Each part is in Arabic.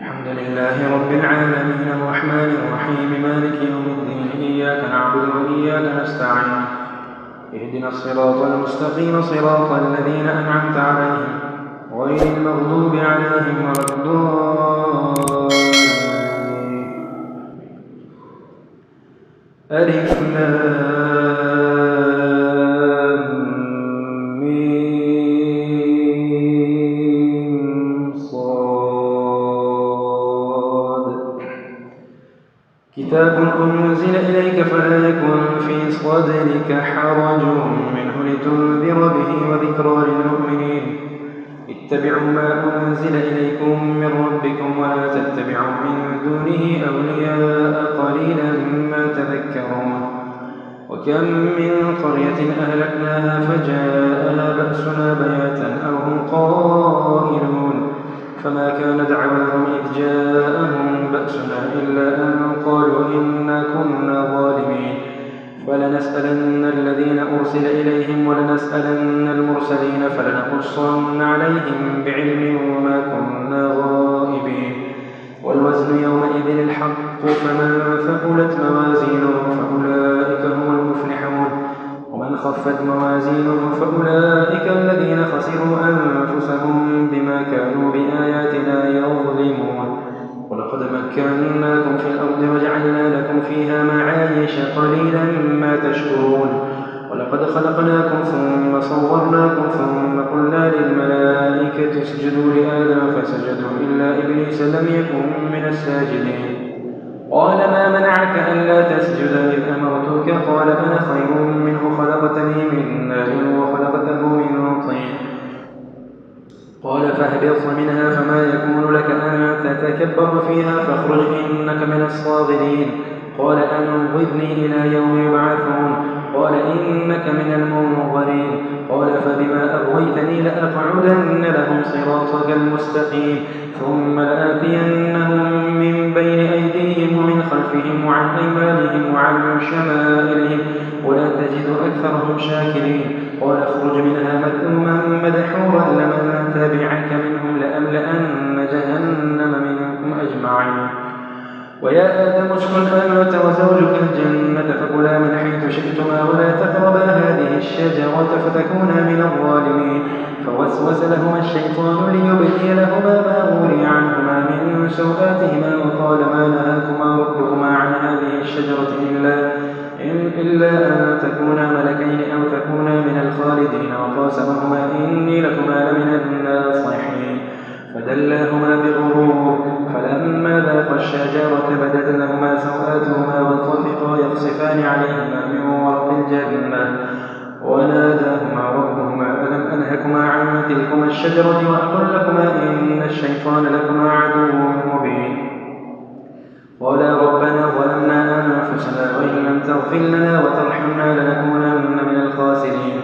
الحمد لله رب العالمين الرحمن الرحيم مالك يوم الدين إياك نعبد وإياك نستعين اهدنا الصراط المستقيم صراط الذين أنعمت عليهم غير المغضوب عليهم ولا الضالين. ألف لام ميم صاد. كتاب أنزل إليك فلا يكن في صدرك حرج منه لتنذر به وذكرى للمؤمنين. اتبعوا ما أنزل إليكم من ربكم ولا تتبعوا من دونه أولياء قليلا ما تذكرون. وكم من قرية أهلكناها فجاءها بأسنا بياتا أو هم قائلون فما كان دعواهم إذ جاءهم بأسنا إلا أن قالوا إنا كنا ظالمين. فلنسألن الذين أرسل إليهم ولنسألن المرسلين فلنقصن عليهم بعلم وما كنا غائبين. والوزن يومئذ الحق فمن ثقلت موازينه فأولئك هم المفلحون ومن خفت موازينه فأولئك الذين خسروا أنفسهم بما كانوا بآياتنا يظلمون. ولقد مكناكم في الأرض وجعلنا لكم فيها معايش قليلا ما تشكرون. ولقد خلقناكم ثم صورناكم ثم قلنا للملائكة اسجدوا لآدم فسجدوا إلا إبليس لم يكن من الساجدين. قال ما منعك ألا تسجد إذ أمرتك؟ قال أنا خير منه خلقتني من نار وخلقته من طين. قال فاهبط منها فما يكون لك أن تتكبر فيها فاخرج إنك من الصاغرين. قال أنظرني إلى يوم يبعثون. قال إنك من المنظرين. قال فبما أغويتني لأقعدن لهم صراطك المستقيم ثم لآتينهم من بين أيديهم ومن خلفهم وعن أيمانهم وعن شمائلهم ولا تجد أكثرهم شاكرين. قال اخرج منها مذءوما مدحورا لمن تبعك منهم لأملأن جهنم منكم أجمعين. ويا آدم اسكن أنت وزوجك الجنة فكلا من حيث شئتما ولا تقربا هذه الشجرة فتكونا من الظالمين. فوسوس لهما الشيطان ليبدي لهما ما وري عنهما من سوآتهما وقال ما نهاكما ربكما عن هذه الشجرة إلا أن تكونا ملكين أو تكونا من الخالدين. وقاسمهما إني لكما لمن الناصحين. فدلاهما بغرور فلما ذاقا الشجرة بدت لهما سوآتهما وطفقا يخصفان عليهما من ورق الجنة وناداهما ربهما ألم أنهكما عن تلكما الشجرة وأقل لكما إن الشيطان لكما عدو مبين. قالا ربنا ظلمنا أنفسنا وإن لم تغفر لنا وترحمنا لنكونن من الخاسرين.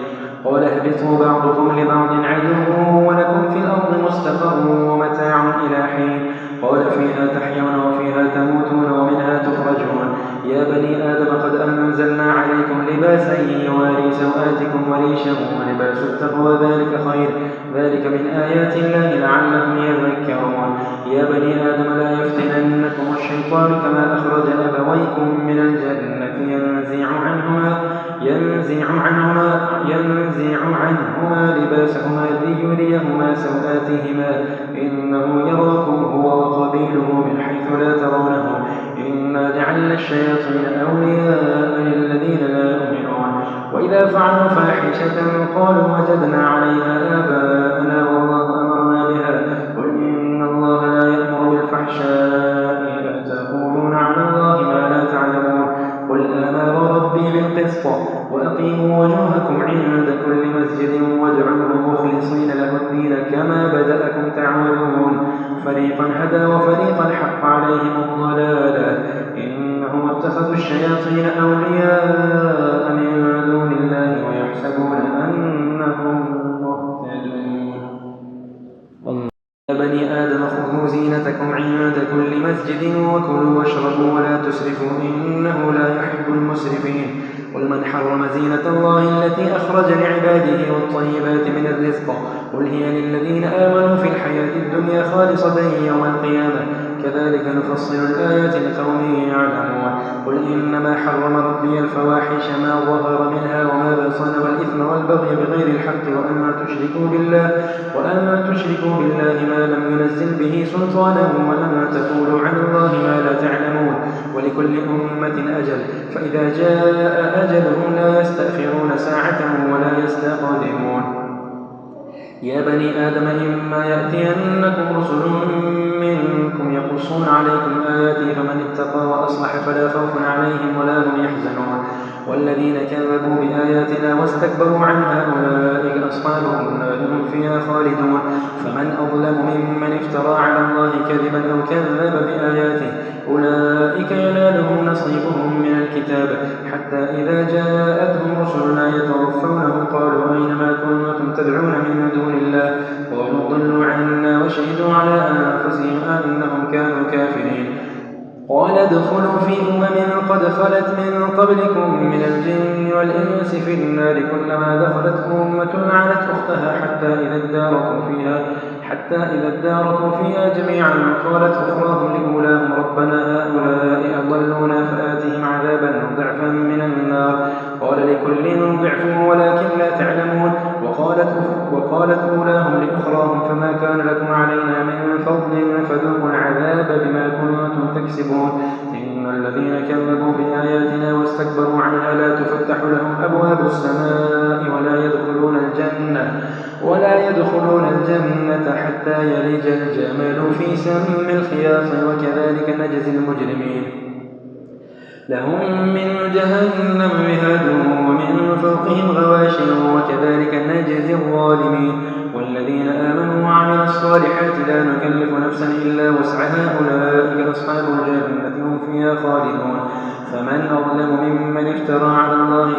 قال اهبطوا بعضكم لبعض عدو ولكم في الأرض مستقر ومتاع إلى حين. قال فيها تحيون وفيها تموتون ومنها تخرجون. يا بني آدم قد أنزلنا عليكم لباسا يواري سوآتكم وريشا ولباس التقوى ذلك خير ذلك من آيات الله لعلهم يذكرون. يا بني آدم لا يفتننكم الشيطان كما أخرج أبويكم من الجنة ينزع عنهما لباسهما ليريهما سوآتهما إنه يراكم هو وقبيله من حيث لا ترونهم إنا جعلنا الشياطين أولياء للذين لا يؤمنون. وإذا فعلوا فاحشة قالوا وجدنا عليها آباءنا والله أمرنا بها قل إن الله لا يأمر بالفحشاء أتقولون على الله ما لا تعلمون. قل آمر ربي بالقسط وأقيموا وجوهكم عند كل مسجد وادعوه مخلصين له الدين كما بدأكم تعودون. فريقا هدى وفريقا حق عليهم الضلالة إنهم اتخذوا الشياطين أولياء من دون الله ويحسبون أنهم مهتدون. يا بني آدم خذوا زينتكم عند كل مسجد وكلوا واشربوا ولا تسرفوا إنه لا يحب المسرفين. قل من حرم زينة الله التي أخرج لعباده والطيبات من الرزق قل هي للذين آمنوا في الحياة الدنيا خالصة يوم القيامة كذلك نفصل الآيات لقوم يعلمون قل إنما حرم ربي الفواحش ما ظهر منها وما بطن والإثم والبغي بغير الحق وأن تشركوا بالله ما لم ينزل به سلطانا وأن تقولوا على الله ما لا تعلمون ولكل أمة أجل فإذا جاء أجلهم لا يستأخرون ساعة ولا يستقدمون يا بني آدم إما يأتينكم رسل منكم يقصون عليكم آياتي فمن اتقى وأصلح فلا خوف عليهم ولا هم يحزنون والذين كذبوا بآياتنا واستكبروا عنها أولئك أصحاب النار هم فيها خالدون فمن أظلم ممن افترى على الله كذبا أو كذب بآياته أولئك ينالهم نصيبهم من الكتاب حتى إذا جاءتهم رسلنا يتوفونهم قالوا أينما كنتم تدعون من دون الله قالوا ضلوا عنا وشهدوا على أنفسهم أنهم كانوا كافرين قال ادخلوا في قد خلت من قبلكم من الجن والإنس في النار كلما دخلت أمة لعنت أختها حتى إذا اداركوا فيها جميعا قالت أخراهم لأولاهم ربنا هؤلاء أضلونا فآتهم عذابا ضعفا من النار قال لكل ضعف ولكن لا تعلمون وقالت أولاهم لأخراهم فما كان لكم علينا من فضل فذوقوا العذاب بما كنتم تكسبون إن الذين كذبوا بآياتنا واستكبروا عنها لا تفتح لهم أبواب السماء ولا يدخلون الجنة حتى يلج الجمل في سم الخياط وكذلك نجزي المجرمين لهم من جهنم مهاد ومن فوقهم غواش وكذلك نجزي الظالمين والذين آمنوا وعملوا الصالحات لا نكلف نفسا إلا وسعها أولئك أصحاب الجنة هم فيها خالدون فمن أظلم ممن افترى على الله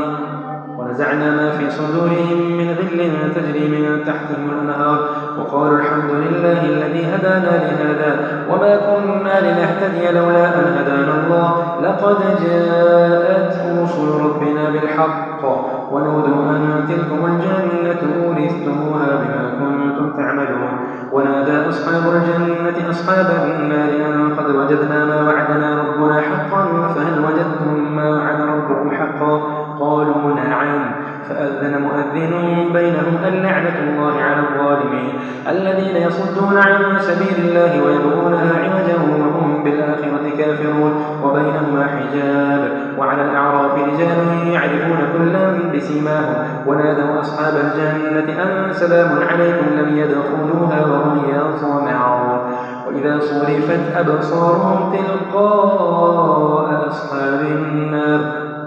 ونزعنا ما في صدورهم من غل تجري من تحتهم الأنهار وقالوا الحمد لله الذي هدانا لهذا وما كنا لنهتدي لولا أن هدانا الله لقد جاءت رسل ربنا بالحق ونودوا أن تلكم الجنة أورثتموها بما كنتم تعملون ونادى أصحاب الجنة أصحاب النار أن قد وجدنا ما وعدنا ربنا حقا فهل وجدتم ما وعد ربكم حقا قالوا نعم فأذن مؤذن بينهم اللعنة الله على الظالمين الذين يصدون عن سبيل الله ويبغونها عوجا وهم بالآخرة كافرون وبينهما حجاب وعلى الأعراف رجال يعرفون كلا بسيماهم ونادوا أصحاب الجنة أن سلام عليكم لم يدخلوها وهم يطمعون وإذا صرفت أبصارهم تلقاء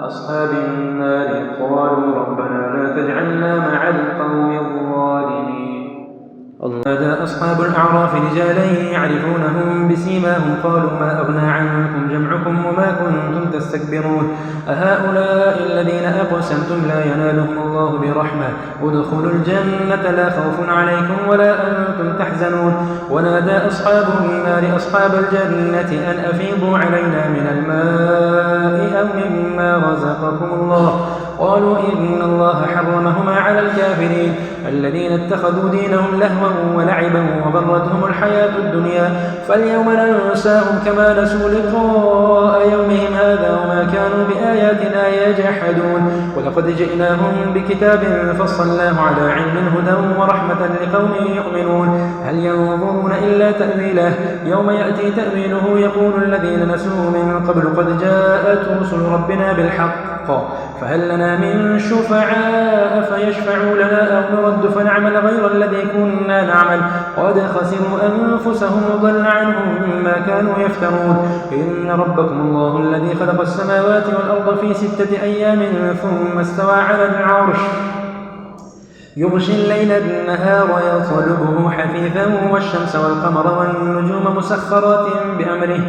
أصحاب النار قالوا ربنا لا تجعلنا مع القوم الظالمين نادى أصحاب الأعراف رجالا يعرفونهم بسيماهم قالوا ما أغنى عنكم جمعكم وما كنتم تستكبرون أهؤلاء الذين أقسمتم لا ينالهم الله برحمة ادخلوا الجنة لا خوف عليكم ولا أنتم تحزنون ونادى أصحاب النار أصحاب الجنة أن أفيضوا علينا من الماء أو مما رزقكم الله قالوا إن الله حرمهما على الكافرين الذين اتخذوا دينهم لهوا ولعبا وغرتهم الحياة الدنيا فاليوم ننساهم كما نسوا لقاء يومهم هذا وما كانوا بآياتنا يجحدون ولقد جئناهم بكتاب فصلناه على علم هدى ورحمة لقوم يؤمنون هل ينظرون إلا تأويله يوم يأتي تأويله يقول الذين نسوا من قبل قد جاءت رسل ربنا بالحق فهل لنا من شفعاء فيشفعوا لنا أو نرد فنعمل غير الذي كنا نعمل قد خسروا أنفسهم وضل عنهم ما كانوا يفترون إن ربكم الله الذي خلق السماوات والأرض في 6 أيام ثم استوى على العرش يغشي الليل النهار يطلبه حثيثا والشمس والقمر والنجوم مسخرات بأمره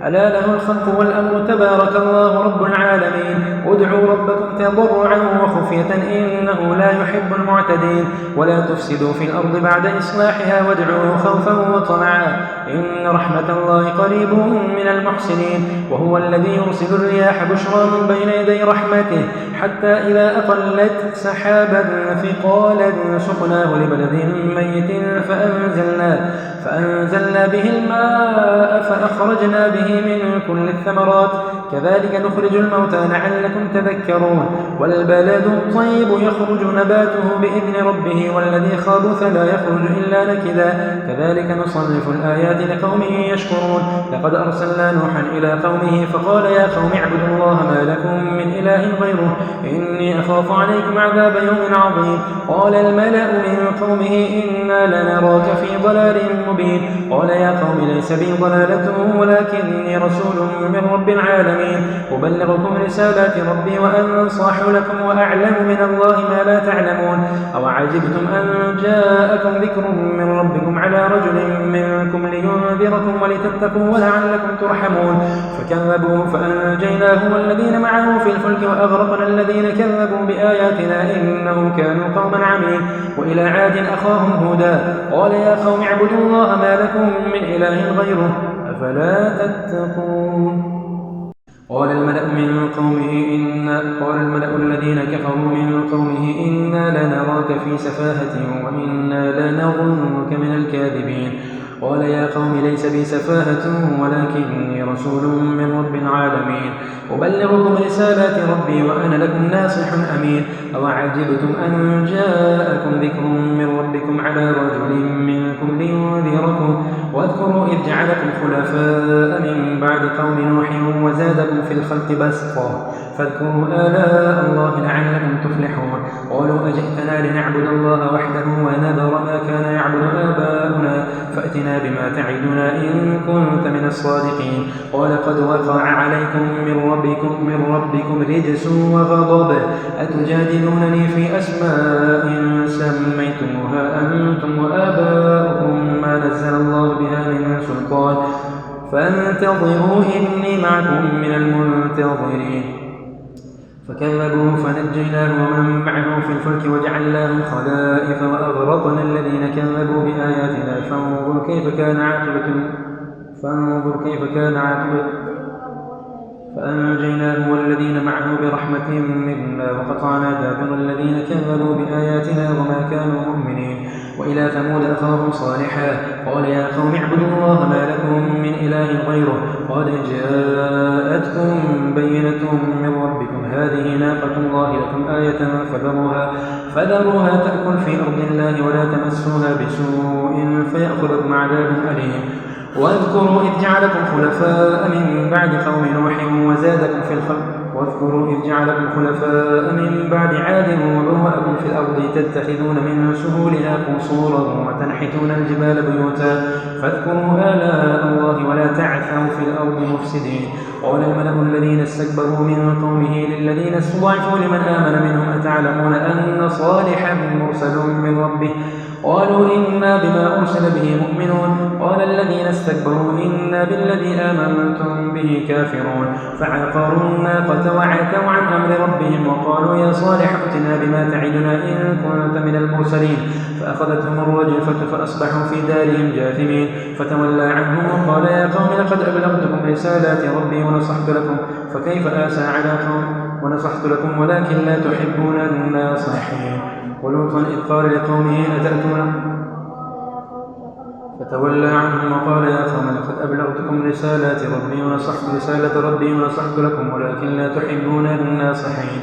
ألا له الخلق والأمر تبارك الله رب العالمين ادعوا ربكم تضرعا وخفية إنه لا يحب المعتدين ولا تفسدوا في الأرض بعد إصلاحها وادعوه خوفا وطمعا إن رحمة الله قريب من المحسنين وهو الذي يرسل الرياح بشرا بين يدي رحمته حتى إذا أقلت سحابا ثقالا سقناه لبلد ميت فأنزلنا به الماء فأخرجنا به من كل الثمرات كذلك نخرج الموتى لعلكم تذكرون والبلد الطيب يخرج نباته بإذن ربه والذي خبث لا يخرج إلا نكدا كذلك نصرف الآيات لقوم يشكرون لقد أرسلنا نوحا إلى قومه فقال يا قوم اعبدوا الله ما لكم من إله غيره إني أخاف عليكم عذاب يوم عظيم قال الملأ من قومه إنا لنراك في ضلال مبين قال يا قوم ليس بي ضلالة ولكني رسول من رب العالمين أبلغكم رسالات ربي وأنصح لكم وأعلم من الله ما لا تعلمون أو عجبتم أن جاءكم ذكر من ربكم على رجل منكم لينذركم ولتتقوا ولعلكم ترحمون فكذبوه فأنجيناه والذين معه في الفلك وأغرقنا الذين كذبوا بآياتنا إنهم كانوا قوما عمين وإلى عاد أخاهم هودا قال يا قوم اعبدوا الله ما لكم من إله غيره أفلا تتقون قال الملأ الذين كفروا من قومه إنا لنراك في سفاهة وإنا لنظنك من الكاذبين قال يا قوم ليس بي سفاهة ولكني رسول من رب العالمين أبلغكم رسالات ربي وأنا لكم ناصح أمين أو عجبتم أن جاءكم ذكر من ربكم على رجل منكم لينذركم واذكروا إذ جعلكم خلفاء من بعد قوم نوح وزادكم في الخلق بسطا فاذكروا آلاء الله لعلكم تفلحون قالوا أجئتنا لنعبد الله وحده ونذر ما كان يعبد آباؤنا فأتنا بما تعدنا إن كنت من الصادقين قال قد وقع عليكم من ربكم رجس وغضب أتجادلونني في أسماء سميتموها أنتم وآباؤكم ما نزل الله بها من سلطان فانتظروا إني معكم من المنتظرين فكذبوه فنجيناه ومن معه في الفلك وجعلناهم خلائف وأغرقنا الذين كذبوا بآياتنا فانظر كيف كان عاقبة فأنجيناه والذين معه برحمة منا وقطعنا دابر الذين كذبوا بآياتنا وما كانوا مؤمنين وإلى ثمود أخاهم صالحا قال يا قوم اعبدوا الله ما لكم من إله غيره قد جاءتكم بينة من ربكم هذه ناقة الله لكم آية فذروها تأكل في أرض الله ولا تمسوها بسوء فيأخذكم عذاب أليم واذكروا إذ جعلكم خلفاء من بعد قوم نوح وزادكم في الخلق واذكروا إذ جعلكم خلفاء من بعد عاد وبوأكم في الأرض تتخذون من سهولها قصورا وتنحتون الجبال بيوتا فاذكروا آلاء الله ولا تعثوا في الأرض مفسدين قال الملأ الذين استكبروا من قومه للذين استضعفوا لمن آمن منهم أتعلمون أن صالحا مرسل من ربه قالوا إنا بما أرسل به مؤمنون قال الذين استكبروا إنا بالذي آمنتم به كافرون فعقروا الناقة وعتوا عن أمر ربهم وقالوا يا صالح ائتنا بما تعدنا إن كنت من المرسلين فأخذتهم الرجفة فأصبحوا في دارهم جاثمين فتولى عنهم وقال يا قوم لقد أبلغتكم رسالات ربي ونصحت لكم فكيف آسى على قوم ونصحت لكم ولكن لا تحبون الناصحين ولوطا إذ قال لقومه أتأتون فتولى عنهم وقال يا قوم لقد أبلغتكم رسالات ربي ونصحت لكم ولكن لا تحبون الناصحين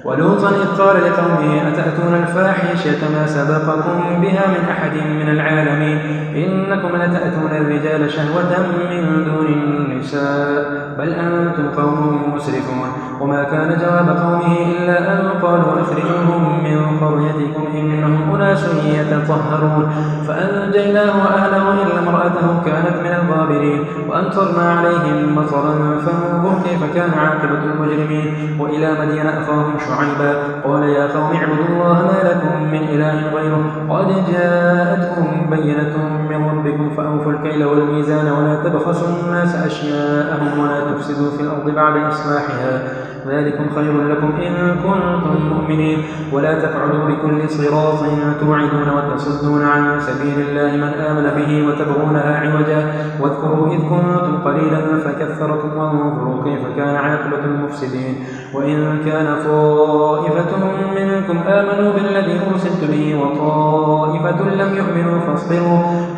ولوطا إذ قال لقومه أتأتون الفاحشة ما سبقكم بها من أحد من العالمين إنكم لتأتون الرجال شهوة من دون النساء بل أنتم قوم مسرفون وما كان جواب قومه إلا أن قالوا أخرجوهم من قريتكم إنهم أناس يتطهرون فأنجيناه وأهله إلا امرأته كانت من الغابرين وأمطرنا عليهم مطرا فانظر كيف كان عاقبة المجرمين وإلى مدين أخاهم شعيبا قال يا قوم اعبدوا الله ما لكم من إله غيره قد جاءتكم بينة من ربكم فأوفوا الكيل والميزان ولا تبخسوا الناس أشياءهم ولا تفسدوا في الأرض بعد إصلاحها ذلكم خير لكم إن كنتم مؤمنين. ولا تقعدوا بكل صراط توعدون وتصدون عن سبيل الله من آمن به وتبغونها عوجا. واذكروا إذ كنتم قليلا فكثركم وانظروا كيف كان عاقبة المفسدين. وإن كان طائفة منكم آمنوا بالذي أرسلت به وطائفة لم يؤمنوا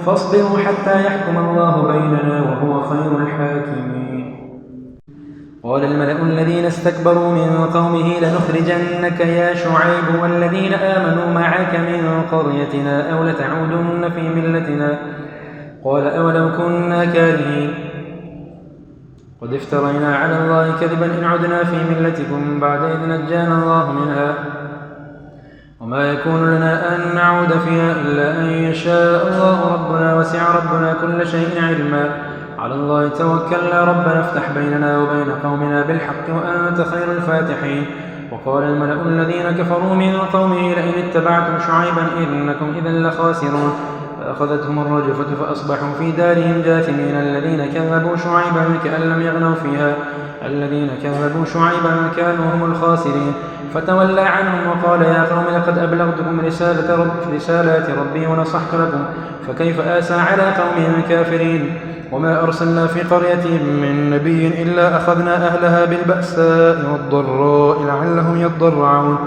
فاصبروا حتى يحكم الله بيننا وهو خير الحاكمين. قال الملأ الذين استكبروا من قومه لنخرجنك يا شعيب والذين آمنوا معك من قريتنا أو لتعودن في ملتنا. قال أولو كنا كارهين قد افترينا على الله كذبا إن عدنا في ملتكم بعد إذ نجانا الله منها وما يكون لنا أن نعود فيها إلا أن يشاء الله ربنا وسع ربنا كل شيء علما. على الله توكلنا ربنا افتح بيننا وبين قومنا بالحق وأنت خير الفاتحين. وقال الملأ الذين كفروا من قومه لئن اتبعتم شعيبا إنكم إذا لخاسرون. فأخذتهم الرجفة فأصبحوا في دارهم جاثمين. الذين كذبوا شعيبا كانوا هم الخاسرين. فتولى عنهم وقال يا قوم لقد أبلغتكم رسالات ربي ونصحت لكم فكيف آسى على قوم كافرين. وما أرسلنا في قرية من نبي إلا أخذنا أهلها بالبأساء والضراء لعلهم يضرعون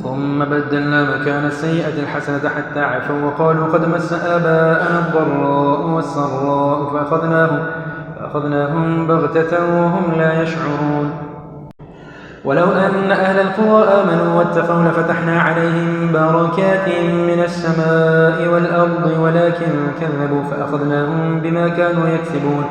ثم بدلنا مكان السيئة الحسنة حتى عفوا وقالوا قد مس آباءنا الضراء والسراء فأخذناهم بغتة وهم لا يشعرون. ولو أن أهل القرى آمنوا واتقوا لفتحنا عليهم بركات من السماء والأرض ولكن كذبوا فأخذناهم بما كانوا يكسبون.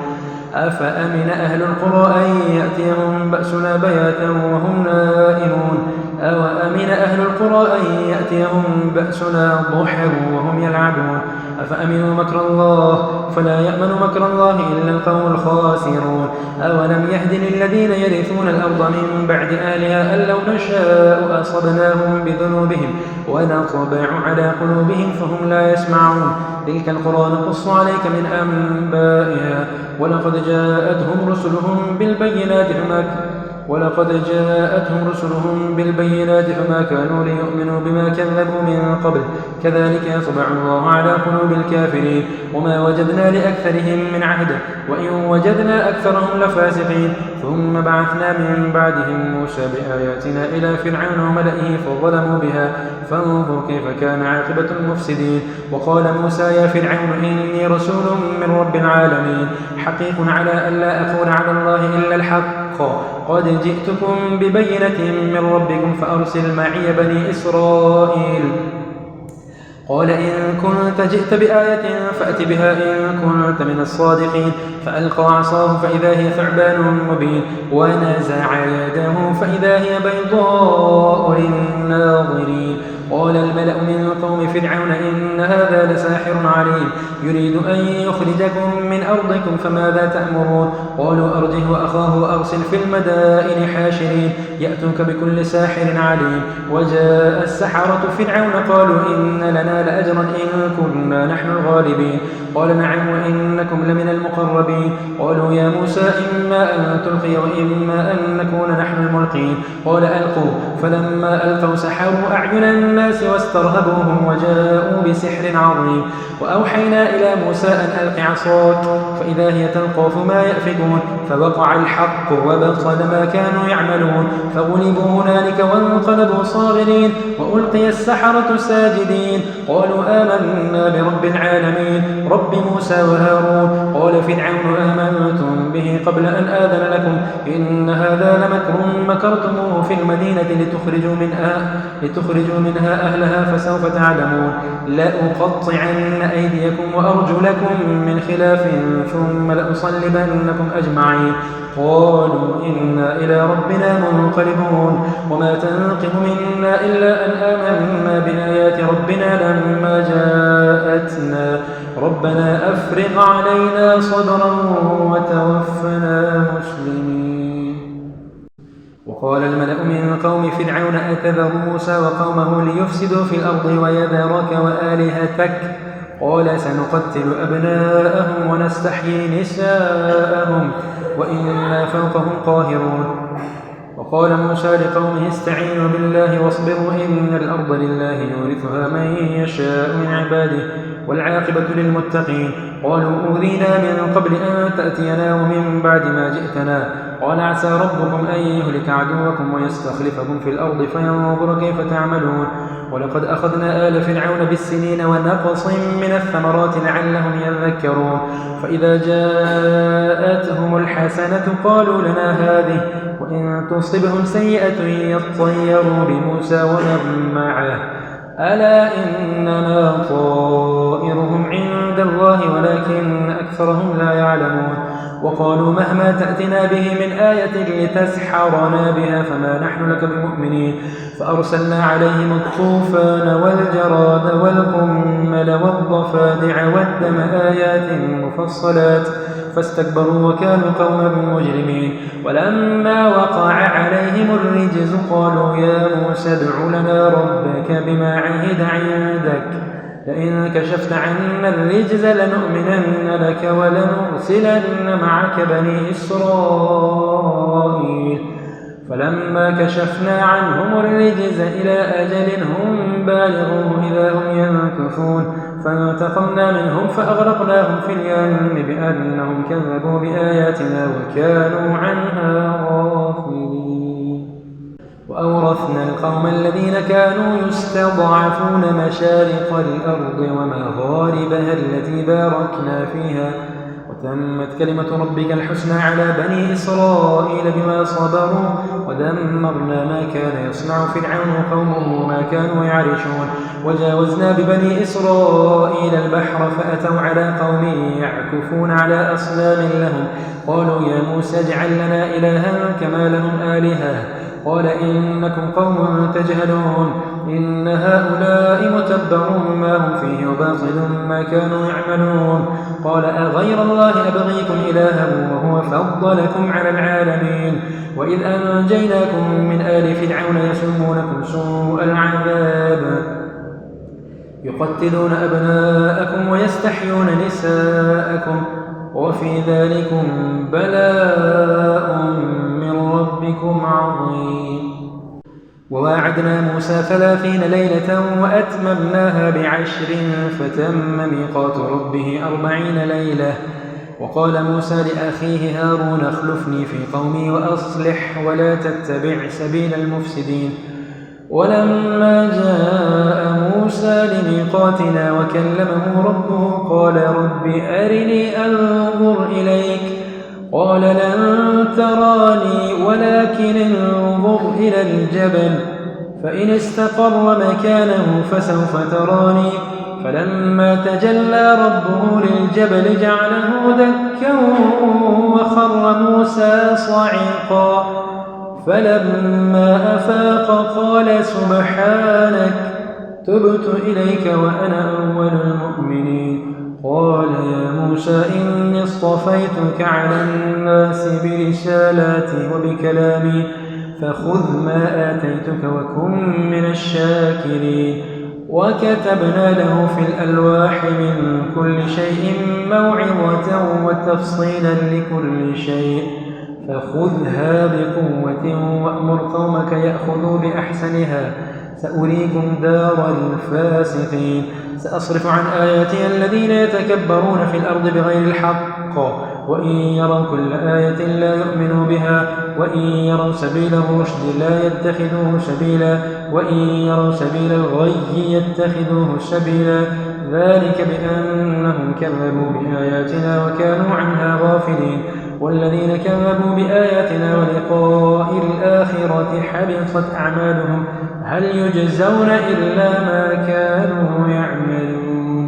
أفأمن أهل القرى أن يأتيهم بأسنا بياتا وهم نائمون أوأمن أهل القرى أن يأتيهم بأسنا ضحى وهم يلعبون. أفأمنوا مكر الله فلا يأمن مكر الله إلا القوم الخاسرون. أولم يهد للذين يرثون الأرض من بعد أهلها أن لو نشاء أصبناهم بذنوبهم ونطبع على قلوبهم فهم لا يسمعون. تلك القرى نقص عليك من أنبائها ولقد جاءتهم رسلهم بالبينات فما كانوا ليؤمنوا بما كذبوا من قبل كذلك يطبع الله على قلوب الكافرين. وما وجدنا لأكثرهم من عهد وإن وجدنا أكثرهم لفاسقين. ثم بعثنا من بعدهم موسى بآياتنا إلى فرعون وملئه فظلموا بها فانظر كيف كان عاقبة المفسدين. وقال موسى يا فرعون إني رسول من رب العالمين حقيق على أن لا أقول على الله إلا الحق قد جئتكم ببينة من ربكم فأرسل معي بني إسرائيل. قال إن كنت جئت بآية فأت بها إن كنت من الصادقين. فألقى عصاه فإذا هي ثعبان مبين ونزع يده فإذا هي بيضاء للناظرين. قال الملأ من قوم فرعون إن هذا لساحر عليم يريد أن يخرجكم من أرضكم فماذا تأمرون. قالوا أرجه وأخاه وأرسل في المدائن حاشرين يأتوك بكل ساحر عليم. وجاء السحرة فرعون قالوا إن لنا لأجرا إن كنا نحن الغالبين. قال نعم وإنكم لمن المقربين. قالوا يا موسى إما أن تلقي وإما أن نكون نحن الملقين. قال ألقوا فلما ألقوا سحروا أعين الناس واسترهبوهم وجاءوا بسحر عظيم. وأوحينا إلى موسى أن ألق عصاك فإذا هي تلقف ما يأفكون فوقع الحق وبطل ما كانوا يعملون فغلبوا هنالك وانقلبوا صاغرين وألقي السحرة ساجدين قالوا آمنا برب العالمين رب موسى وهارون. قال فرعون آمنتم به قبل أن آذن لكم إن هذا لمكر مكرتموه في المدينة لتخرجوا منها أهلها فسوف تعلمون. لأقطعن أيديكم وأرجلكم من خلاف ثم لأصلبنكم أجمعين. قالوا إنا إلى ربنا منقلبون. وما تنقم منا إلا أن آمنا بآيات ربنا لما جاءتنا ربنا أفرغ علينا صبرا وتوفنا مسلمين. وقال الملأ من قوم فرعون أتذر موسى وقومه ليفسدوا في الأرض ويذرك وآلهتك قال سنقتل أبناءهم ونستحيي نساءهم وإنا فوقهم قاهرون. وقال موسى لقومه استعينوا بالله واصبروا إن الأرض لله يورثها من يشاء من عباده والعاقبة للمتقين. قالوا أوذينا من قبل أن تأتينا ومن بعد ما جئتنا. قال عسى ربكم أن يهلك عدوكم ويستخلفكم في الأرض فينظر كيف تعملون. ولقد أخذنا آل فرعون بالسنين ونقص من الثمرات لعلهم يذكرون. فإذا جاءتهم الحسنة قالوا لنا هذه وإن تصبهم سيئة يطيروا بموسى ومن معه ألا إنما طائرهم عند الله ولكن أكثرهم لا يعلمون. وقالوا مهما تأتنا به من آية لتسحرنا بها فما نحن لك بمؤمنين. فأرسلنا عليهم الطوفان والجراد والقمل والضفادع والدم آيات مفصلات فاستكبروا وكانوا قوما مجرمين. ولما وقع عليهم الرجز قالوا يا موسى ادع لنا ربك بما عهد عندك لئن كشفت عنا الرجز لنؤمنن لك ولنرسلن معك بني إسرائيل. فلما كشفنا عنهم الرجز إلى أجل هم بالغوه إذا هم ينكثون فانتقمنا منهم فأغرقناهم في اليم بأنهم كذبوا بآياتنا وكانوا عنها غافلين. وأورثنا القوم الذين كانوا يستضعفون مشارق الأرض ومغاربها التي باركنا فيها وتمت كلمة ربك الحسنى على بني إسرائيل بما صبروا ودمرنا ما كان يصنع فرعون وقومه وما كانوا يعرشون. وجاوزنا ببني إسرائيل البحر فأتوا على قوم يعكفون على أصنام لهم قالوا يا موسى اجعل لنا إلها كما لهم آلهة قال إنكم قوم تجهلون إن هؤلاء متبر ما هم فيه وباطل ما كانوا يعملون. قال أغير الله أبغيكم إلها وهو فضلكم على العالمين. وإذ أنجيناكم من آل فرعون يسومونكم سوء العذاب يقتلون أبناءكم ويستحيون نساءكم وفي ذلكم بلاء من ربكم عظيم. وواعدنا موسى 30 ليلة وأتممناها ب10 فتم ميقات ربه 40 ليلة. وقال موسى لأخيه هارون اخلفني في قومي وأصلح ولا تتبع سبيل المفسدين. ولما جاء موسى لميقاتنا وكلمه ربه قال رب أرني أنظر إليك قال لن تراني ولكن انظر إلى الجبل فإن استقر مكانه فسوف تراني. فلما تجلى ربه للجبل جعله دكا وخر موسى صعقا فلما أفاق قال سبحانك تبت إليك وأنا أول المؤمنين. قال يا موسى إني اصطفيتك على الناس برسالاتي وبكلامي فخذ ما آتيتك وكن من الشاكرين. وكتبنا له في الألواح من كل شيء موعظة وتفصيلا لكل شيء فخذها بقوة وأمر قومك يأخذوا بأحسنها سأريكم دار الفاسقين. سأصرف عن آياتي الذين يتكبرون في الأرض بغير الحق وإن يروا كل آية لا يؤمنوا بها وإن يروا سبيل الرشد لا يتخذوه سبيلا وإن يروا سبيل الغي يتخذوه سبيلا ذلك بأنهم كذبوا بآياتنا وكانوا عنها غافلين. والذين كذبوا بآياتنا ولقاء الآخرة حبطت أعمالهم هل يجزون إلا ما كانوا يعملون.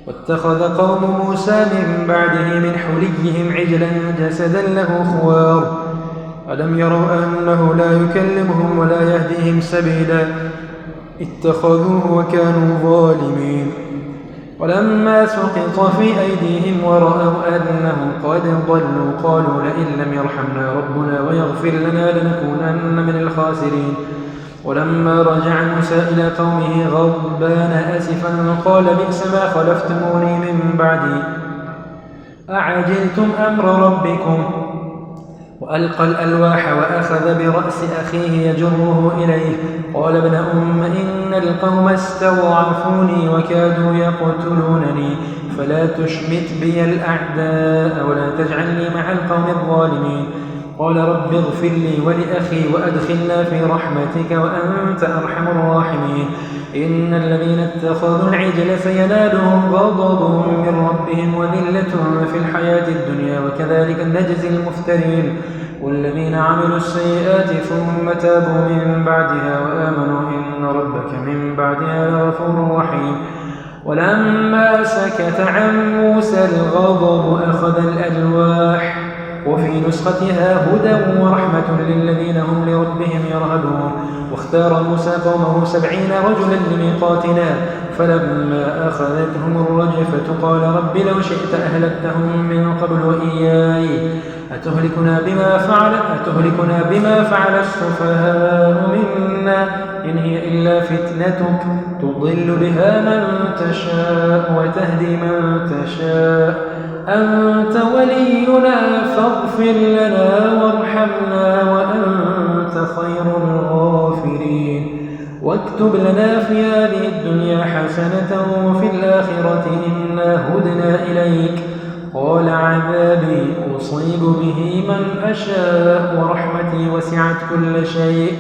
واتخذ قوم موسى من بعده من حليهم عجلا جسدا له خوار ألم يروا أنه لا يكلمهم ولا يهديهم سبيلا اتخذوه وكانوا ظالمين. ولما سقط في أيديهم ورأوا أنهم قد ضلوا قالوا لئن لم يرحمنا ربنا ويغفر لنا لنكونن من الخاسرين. ولما رجع موسى إلى قومه غضبان آسفا قال بئس ما خلفتموني من بعدي أعجلتم أمر ربكم وألقى الألواح وأخذ برأس أخيه يجره إليه قال ابن إن القوم استضعفوني وكادوا يقتلونني فلا تشمت بي الأعداء ولا تجعلني مع القوم الظالمين قال رب اغفر لي ولأخي وأدخلنا في رحمتك وأنت أرحم الراحمين إن الذين اتخذوا العجل سينالهم غضب من ربهم وذلة في الحياة الدنيا وكذلك نجزي المفترين والذين عملوا السيئات ثم تابوا من بعدها وآمنوا إن ربك من بعدها لغفور رحيم ولما سكت عن موسى الغضب أخذ الألواح وفي نسختها هدى ورحمة للذين هم لربهم يرهبون واختار موسى قومه 70 رجلا لميقاتنا فلما أخذتهم الرجفة قال رب لو شئت أهلكتهم من قبل وإياي أتهلكنا بما فعل السفهاء منا إن هي إلا فتنتك تضل بها من تشاء وتهدي من تشاء أنت ولينا فاغفر لنا وارحمنا وأنت خير الغافرين واكتب لنا في هذه الدنيا حسنة وفي الآخرة إنا هدنا إليك قال عذابي أصيب به من أشاء ورحمتي وسعت كل شيء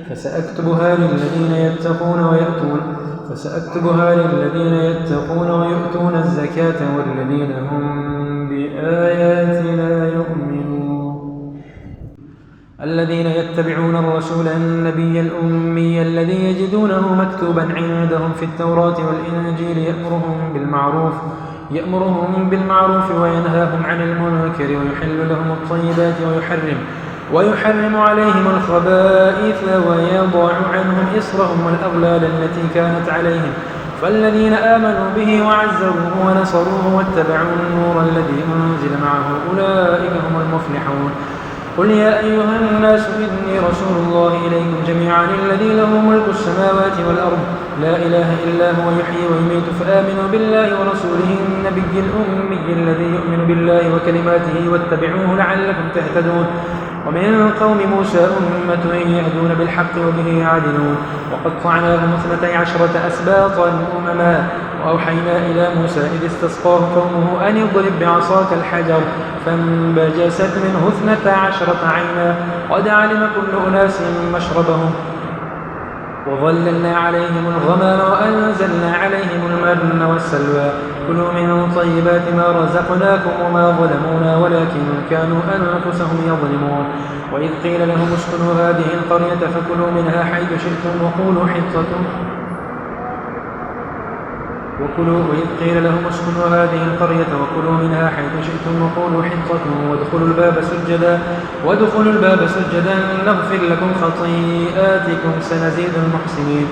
فسأكتبها للذين يتقون ويؤتون الزكاة والذين هم بآياتنا يؤمنون الذين يتبعون الرسول النبي الأمي الذي يجدونه مكتوبا عندهم في التوراة والإنجيل يأمرهم بالمعروف وينهاهم عن المنكر ويحل لهم الطيبات ويحرم عليهم الخبائث ويضع عنهم إصرهم والأغلال التي كانت عليهم فالذين آمنوا به وعزروه ونصروه واتبعوا النور الذي أنزل معه أولئك هم المفلحون قل يا أيها الناس إني رسول الله إليكم جميعا الذي له ملك السماوات والأرض لا إله إلا هو يحيي ويميت فآمنوا بالله ورسوله النبي الأمي الذي يؤمن بالله وكلماته واتبعوه لعلكم تهتدون ومن قوم موسى أمة يهدون بالحق وبه يعدلون وقطعناهم 12 أسباطا أمما وأوحينا إلى موسى إذ استسقاه قومه أن اضرب بعصاك الحجر فانبجست منه 12 عينا قد علم كل أناس مشربهم وظللنا عليهم الغمام وأنزلنا عليهم المن والسلوى كلوا من طيبات ما رزقناكم وما ظلمونا ولكن كانوا أنفسهم يظلمون وإذ قيل لهم اسكنوا هذه القرية فكلوا منها حيث شئتم وقولوا حطة وادخلوا الباب سجدا نغفر لكم خطيئاتكم سنزيد المحسنين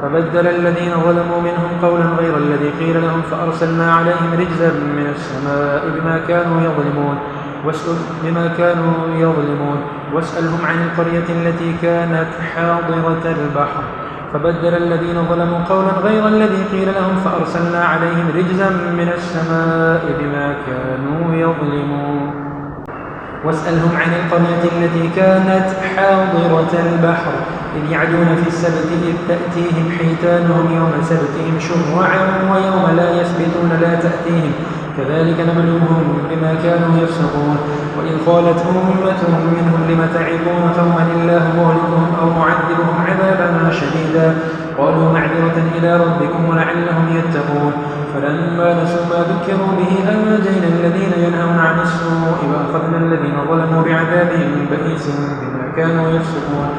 فبدل الذين ظلموا قولا غير الذي قيل لهم فأرسلنا عليهم رجزا من السماء بما كانوا يظلمون واسألهم عن القرية التي كانت حاضرة البحر فبدل الذين ظلموا قولا غير الذي قيل لهم فأرسلنا عليهم رجزا من السماء بما كانوا يظلمون واسألهم عن القرية التي كانت حاضرة البحر إذ يعدون في السبت إذ تأتيهم حيتانهم يوم سبتهم شرعا ويوم لا يسبتون لا تأتيهم كذلك نبلوهم بما كانوا يفسقون وإذ قالت أمة منهم لم تعظون قوما الله مهلكهم أو معذبهم عذابا شديدا قالوا معذرة إلى ربكم ولعلهم يتقون فلما نسوا ما ذكروا به أنجينا الذين ينهون عن السوء وأخذنا الذين ظلموا بعذاب بئيس بما كانوا يفسقون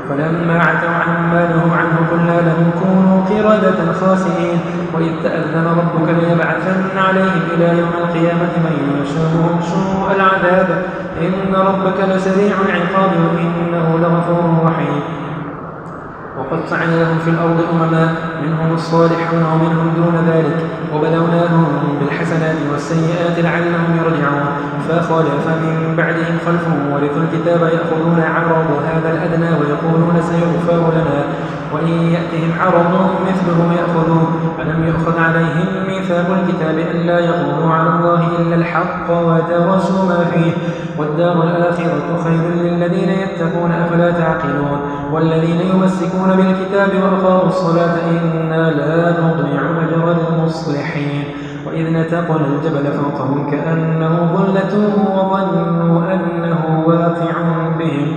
فلما عتوا عما نهوا عنه قلنا لهم كونوا قردة خاسئين وإذ تأذن ربك ليبعثن عليهم إلى يوم القيامة من يسومهم سوء العذاب إن ربك لسريع العقاب وإنه لغفور رحيم وقطعناهم في الأرض أمما منهم الصالحون ومنهم دون ذلك وبلوناهم بالحسنات والسيئات لعلهم يرجعون فخلف من بعدهم خلف ورثوا الكتاب يأخذون عرض هذا الأدنى ويقولون سيغفر لنا وإن يأتهم عرض مثله يأخذوه ألم يؤخذ عليهم ميثاق أوتوا الكتاب ألا يقولوا على الله إلا الحق ودرسوا ما فيه والدار الآخرة خير للذين يتقون أفلا تعقلون والذين يمسكون بالكتاب وأقاموا الصلاة إنا لا نضيع أجر المصلحين وإذ نتقنا الجبل فوقهم كأنه ظلة وظنوا أنه واقع بهم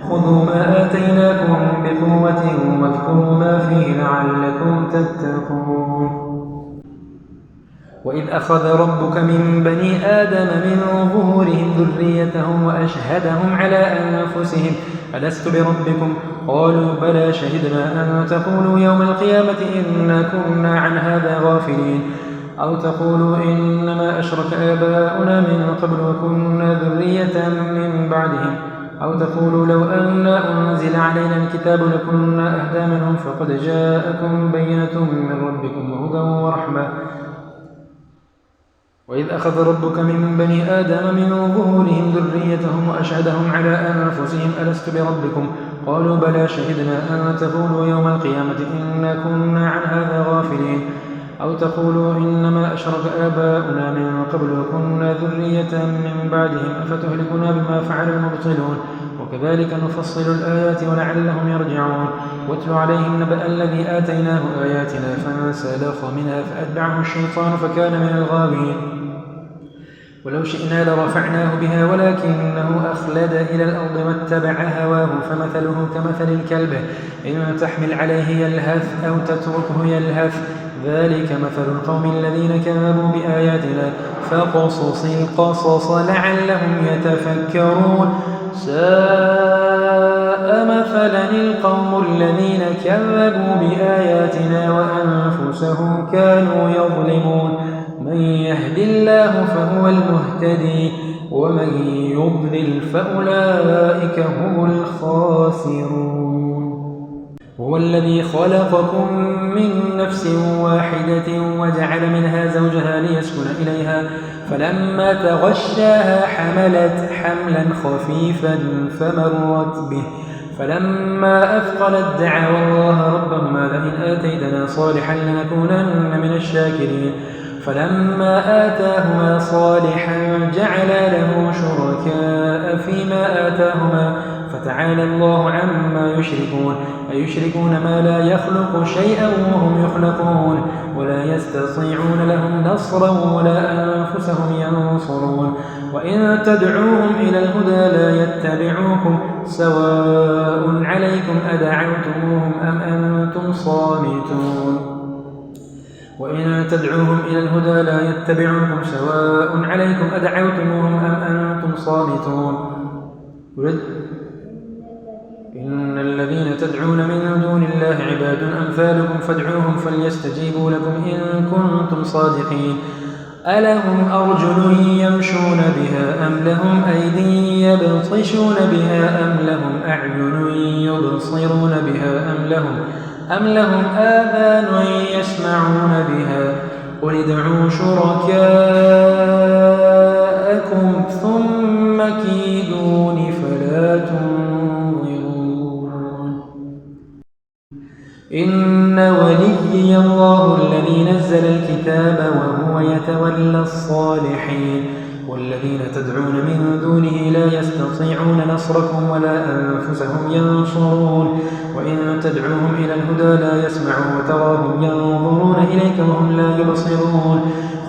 خذوا ما آتيناكم بقوة واذكروا ما فيه لعلكم تتقون وإذ أخذ ربك من بني آدم من ظهورهم ذريتهم وأشهدهم على أنفسهم ألست بربكم قالوا بلى شهدنا أن تقولوا يوم القيامة إنا كنا عن هذا غافلين أو تقولوا إنما أشرك آباؤنا من قبل وكنا ذرية من بعدهم أو تقولوا لو أن أنزل علينا الكتاب لكنا أهدى منهم فقد جاءكم بينة من ربكم وهدى ورحمة وإذ أخذ ربك من بني آدم من ظهورهم ذريتهم وأشهدهم على أنفسهم ألست بربكم قالوا بلى شهدنا أن تقولوا يوم القيامة إنا كنا عن هذا غافلين أو تقولوا إنما أشرك آباؤنا من قبل وكنا ذرية من بعدهم أفتهلكنا بما فعل المبطلون وكذلك نفصل الآيات ولعلهم يرجعون واتل عليهم نبأ الذي آتيناه آياتنا فانسلخ منها فأتبعه الشيطان فكان من الغاوين ولو شئنا لرفعناه بها ولكنه أخلد إلى الأرض واتبع هواه فمثله كمثل الكلب إن تحمل عليه يلهث أو تتركه يلهث ذلك مثل القوم الذين كذبوا بآياتنا فقصص القصص لعلهم يتفكرون ساء مثلا القوم الذين كذبوا بآياتنا وأنفسهم كانوا يظلمون من يهد الله فهو المهتدي ومن يضلل فأولئك هم الخاسرون هو الذي خلقكم من نفس واحدة وجعل منها زوجها ليسكن إليها فلما تغشاها حملت حملا خفيفا فمرت به فلما أثقلت دعوا الله ربهما لئن آتيتنا صالحا لنكونن من الشاكرين فلما آتاهما صالحا جعلا له شركاء فيما آتاهما فتعالى الله عما يشركون أيشركون ما لا يخلق شيئا وهم يخلقون ولا يستطيعون لهم نصرا ولا أنفسهم ينصرون وإن تدعوهم إلى الهدى لا يتبعوكم سواء عليكم أدعوتموهم أم أنتم صامتون وإن تدعوهم إلى الهدى لا يتبعوكم سواء عليكم أدعوتموهم أم أنتم صامتون إن الذين تدعون من دون الله عباد أمثالكم فادعوهم فليستجيبوا لكم إن كنتم صادقين ألهم أرجل يمشون بها أم لهم أيدي يبطشون بها أم لهم أعين يبصرون بها أم لهم آذان يسمعون بها قل ادعوا شركاءكم ثم كيدون فلا تنظرون إن وليي الله الذي نزل الكتاب وهو يتولى الصالحين والذين تدعون من دونه لا يستطيعون نصركم ولا أنفسهم ينصرون وإن تدعوهم إلى الهدى لا يسمعوا وتراهم ينظرون إليك وهم لا يبصرون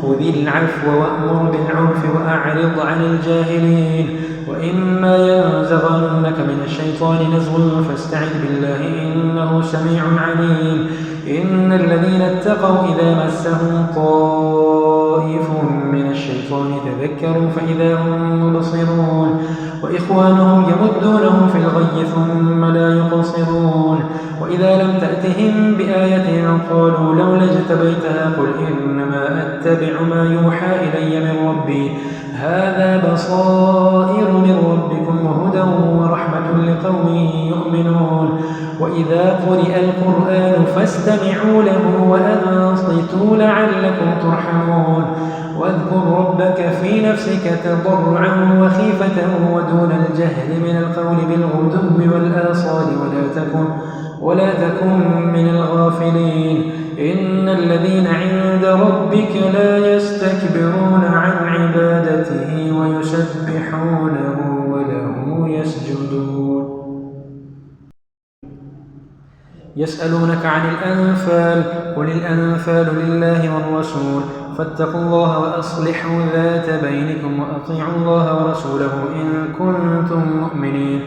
خذ العفو وأمر بالعرف وأعرض عن الجاهلين وإما ينزغنك من الشيطان نزغ فاستعذ بالله إنه سميع عليم إن الذين اتقوا إذا مسهم طائف من الشيطان تذكروا فإذا هم مبصرون وإخوانهم يمدونهم في الغي ثم لا يقصرون وإذا لم تأتهم بآية قالوا لولا اجتبيتها قل إنما أتبع ما يوحى إلي من ربي هذا بصائر من ربكم وهدى ورحمة لقوم يؤمنون وإذا قرئ القرآن فاستمعوا له وأنصتوا لعلكم ترحمون واذكر ربك في نفسك تضرعا وخيفة ودون الجهل من القول بالغدو والآصال ولا تكن من الغافلين إن إن الذين عند ربك لا يستكبرون عن عبادته ويسبحونه وله يسجدون. يسألونك عن الأنفال قل الأنفال لله والرسول فاتقوا الله وأصلحوا ذات بينكم وأطيعوا الله ورسوله إن كنتم مؤمنين.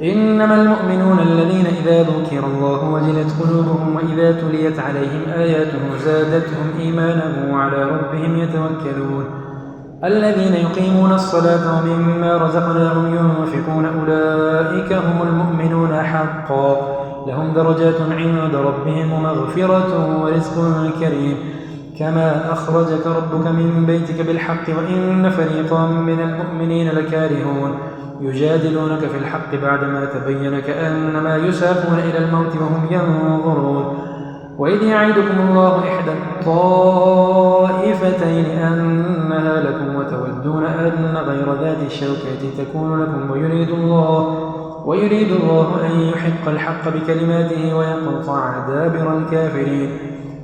إنما المؤمنون الذين إذا ذكر الله وجلت قلوبهم وإذا تليت عليهم آياته زادتهم إيمانا وعلى ربهم يتوكلون. الذين يقيمون الصلاة ومما رزقناهم ينفقون أولئك هم المؤمنون حقا لهم درجات عند ربهم ومغفرة ورزق كريم. كما أخرجك ربك من بيتك بالحق وإن فريقا من المؤمنين لكارهون يجادلونك في الحق بعدما تبين كأنما يساقون إلى الموت وهم ينظرون. وإذ يعدكم الله إحدى الطائفتين أنها لكم وتودون أن غير ذات الشوكة تكون لكم ويريد الله أن يحق الحق بكلماته ويقطع دابر الكافرين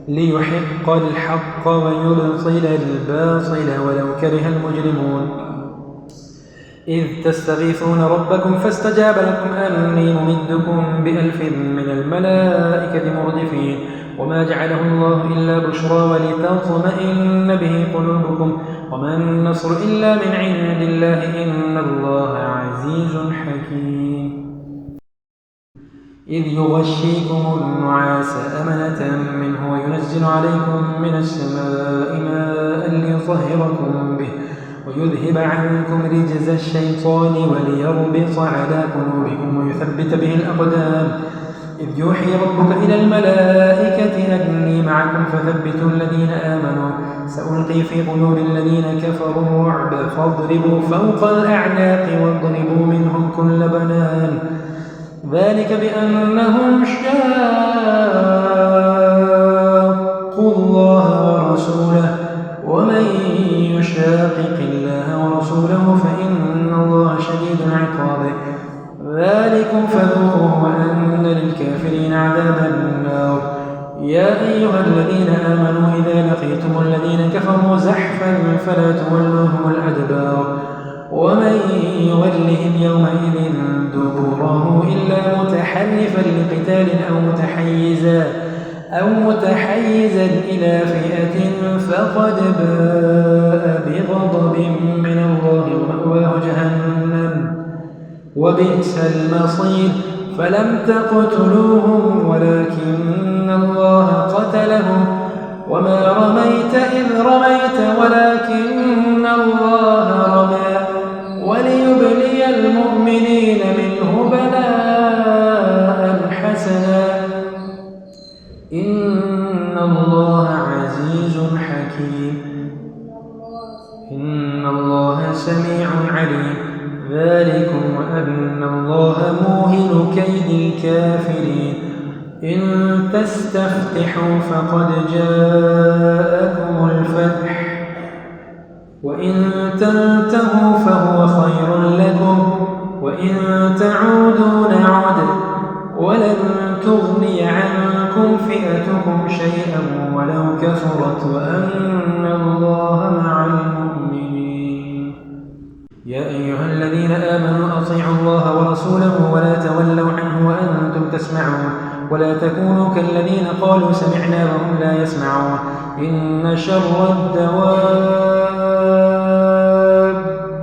ليحق الحق ويبطل الباطل ولو كره المجرمون. إذ تستغيثون ربكم فاستجاب لكم أني ممدكم ب1000 من الملائكة مردفين وما جعله الله إلا بشرى ولتطمئن به قلوبكم وما النصر إلا من عند الله إن الله عزيز حكيم. إذ يغشيكم النعاس أمنة منه وينزل عليكم من السماء ماء ليطهركم به ويذهب عنكم رجز الشيطان وليربط على قلوبكم ويثبت به الأقدام. إذ يوحي ربك إلى الملائكة أني معكم فثبتوا الذين آمنوا سألقي في قلوب الذين كفروا الرعب فاضربوا فوق الأعناق واضربوا منهم كل بنان ذلك بأنهم شاقوا الله ورسوله ومن يشاقق الله ورسوله فإن الله شديد العقاب. ذلكم فذوقوه وأن للكافرين عذاب النار. يا أيها الذين آمنوا إذا لقيتم الذين كفروا زحفا فلا تولوهم الأدبار ومن يولهم يومئذ دبره إلا متحرفا لقتال أو متحيزا إلى فئة فقد باء بغضب من الله ومأواه جهنم وبئس المصير. فلم تقتلوهم ولكن الله قتلهم وما رميت إذ رميت ولكن الله رمى وليبلي المؤمنين منه بلاء حسنا إن الله عزيز حكيم. إن الله سميع عليم. ذلكم وأن الله موهن كيد الكافرين. إن تستفتحوا فقد جاءكم الفتح وإن تنتهوا فهو خير لكم وإن تعودوا نعد ولن تغني عنكم فئتكم شيئا ولو كثرت وأن الله مع المؤمنين. يا أيها الذين آمنوا أطيعوا الله ورسوله ولا تولوا عنه وأنتم تسمعون ولا تكونوا كالذين قالوا سمعنا وهم لا يسمعون. إن شر الدواب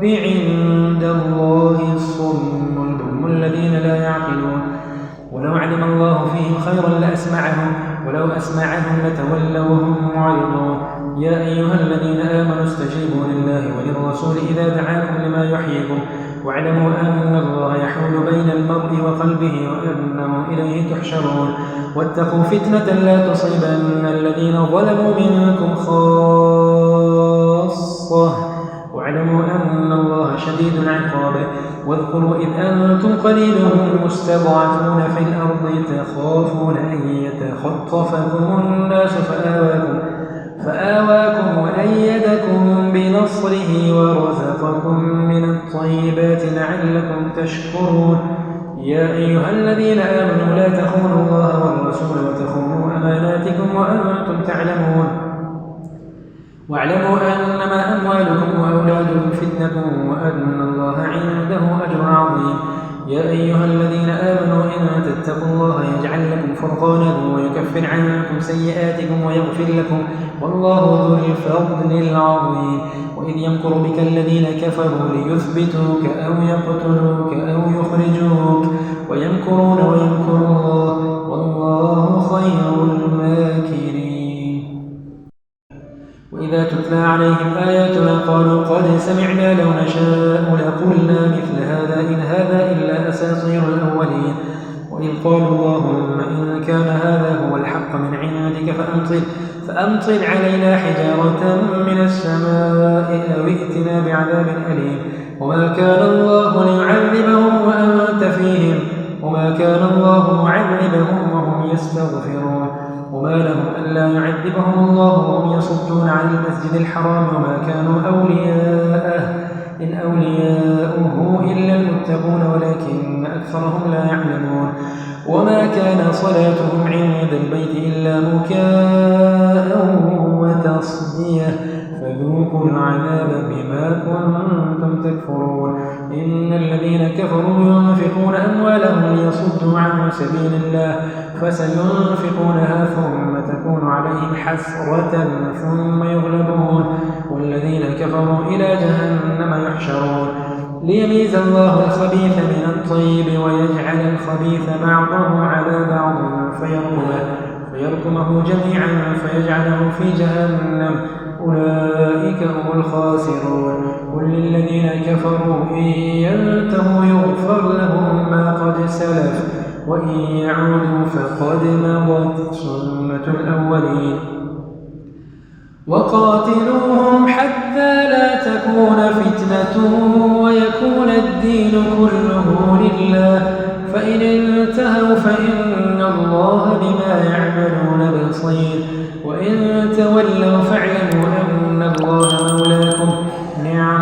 عند الله الصم البكم الذين لا يعقلون. ولو علم الله فيهم خيرا لأسمعهم ولو أسمعهم لتولوا وهم معرضون. يا أيها الذين آمنوا استجيبوا لله وللرسول إذا دعاكم لما يحييكم واعلموا أن الله يحول بين المرء وقلبه وأنه إليه تحشرون. واتقوا فتنة لا تصيبن الذين ظلموا منكم خاصة واعلموا أن الله شديد العقاب. واذكروا إذ أنتم قليل مستضعفون في الأرض تخافون أن يتخطفكم الناس فآواكم وأيدكم بنصره ورزقكم من الطيبات لعلكم تشكرون. يا أيها الذين آمنوا لا تخونوا الله والرسول وتخونوا أماناتكم وأنتم كنتم تعلمون واعلموا أنما أموالكم وأولادكم فتنة وأن الله عنده أجر عظيم. يا أيها الذين آمنوا إن تتقوا الله يجعل لكم فرقانا ويكفر عنكم سيئاتكم ويغفر لكم والله ذو الفضل العظيم. وإذ يمكر بك الذين كفروا ليثبتوك أو يقتلوك أو يخرجوك ويمكرون ويمكر الله والله خير الماكرين. وإذا تتلى عليهم آياتنا قالوا قد سمعنا لو نشاء لقلنا مثل هذا إن هذا إلا أساطير الأولين. وإذ قالوا اللهم إن كان هذا هو الحق من عندك فأمطر علينا حجارة من السماء أو ائتنا بعذاب أليم. وما كان الله ليعذبهم وأنت فيهم وما كان الله معذبهم وهم يستغفرون. وما لهم ألا يعذبهم الله وهم يصدون عن المسجد الحرام وما كانوا أولياءه إن أولياؤه إلا المتقون ولكن أكثرهم لا يعلمون. وما كان صلاتهم عند البيت إلا مكاء وتصدية فذوقوا العذاب بما كنتم تكفرون. إن الذين كفروا ينفقون أموالهم ليصدوا عن سبيل الله فسينفقونها ثم تكون عليهم حسرة ثم يغلبون والذين كفروا إلى جهنم يحشرون. ليميز الله الخبيث من الطيب ويجعل الخبيث بعضه على بعض فيركمه جميعا فيجعله في جهنم أولئك هم الخاسرون. قل للذين كفروا إن ينتهوا يغفر لهم ما قد سلف وإن يعودوا فقد مضت سنة الأولين. وقاتلوهم حتى لا تكون فتنة ويكون الدين كله لله فإن انتهوا فإن الله بما يعملون بصير وإن تولوا فاعلموا أن الله مولاكم نعم